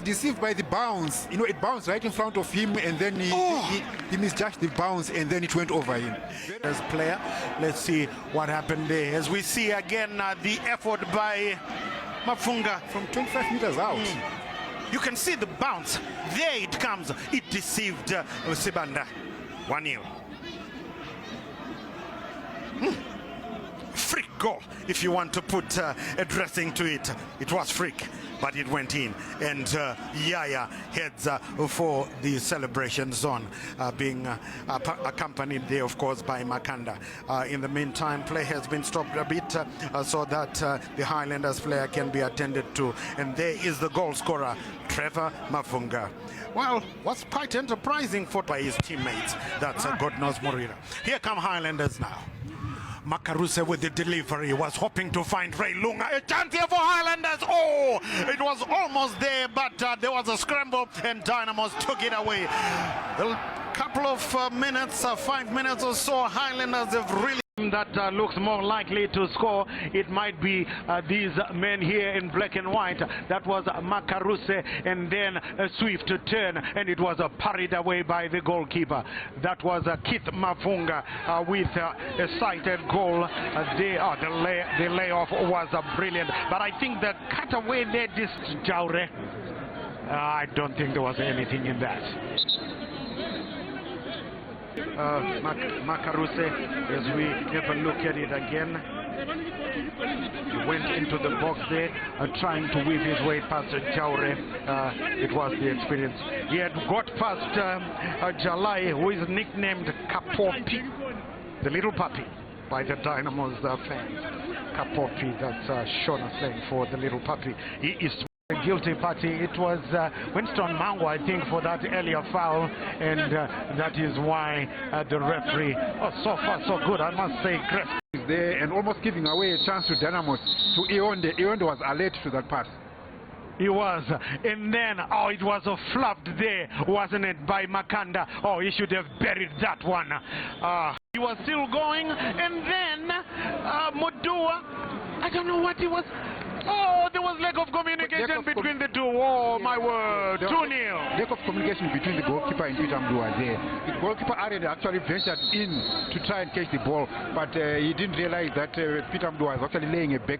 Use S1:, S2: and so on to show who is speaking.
S1: deceived by the bounce. You know, it bounced right in front of him, and then he misjudged the bounce, and then it went over him.
S2: As player, let's see what happened there. As we see again the effort by Mafunga
S1: from 25 meters out.
S2: You can see the bounce. There it comes. It deceived Sibanda. 1-0. Freak goal, if you want to put a dressing to it. It was freak, but it went in. And Yaya heads for the celebration zone, being accompanied there, of course, by Makanda. In the meantime, play has been stopped a bit so that the Highlanders player can be attended to. And there is the goal scorer, Trevor Mafunga. Well, what's quite enterprising for by his teammates. That's God knows Morira. Here come Highlanders now. Makaruse with the delivery was hoping to find Ray Lunga. A chance here for Highlanders. Oh, it was almost there, but there was a scramble and Dynamos took it away. A couple of minutes, 5 minutes or so, Highlanders have really that looks more likely to score. It might be these men here in black and white. That was Makaruse, and then a swift turn, and it was parried away by the goalkeeper. That was Keith Mafunga with a sighted goal. The layoff was brilliant, but I think the cutaway there, this Jaure, I don't think there was anything in that. Makaruse, as we have a look at it again, he went into the box there trying to weave his way past Jaure. It was the experience. He had got past Jalai, who is nicknamed Kapopi, the little puppy, by the Dynamos fans. Kapopi, that's Shona slang for the little puppy. He is a guilty party. It was Winston Mango, I think, for that earlier foul, and that is why the referee, so far so good, I must say, Chris
S1: is there and almost giving away a chance to Dynamos, to Ionde. Ionde was alert to that pass.
S2: He was, and then it was flubbed there, wasn't it, by Makanda? Oh, he should have buried that one. He was still going, and then Modua, I don't know what he was. Oh, there was lack of communication between the two. Oh, my word. 2-0.
S1: Lack of communication between the goalkeeper and Peter Mdua there. The goalkeeper actually ventured in to try and catch the ball, but he didn't realize that Peter Mdua was actually laying a back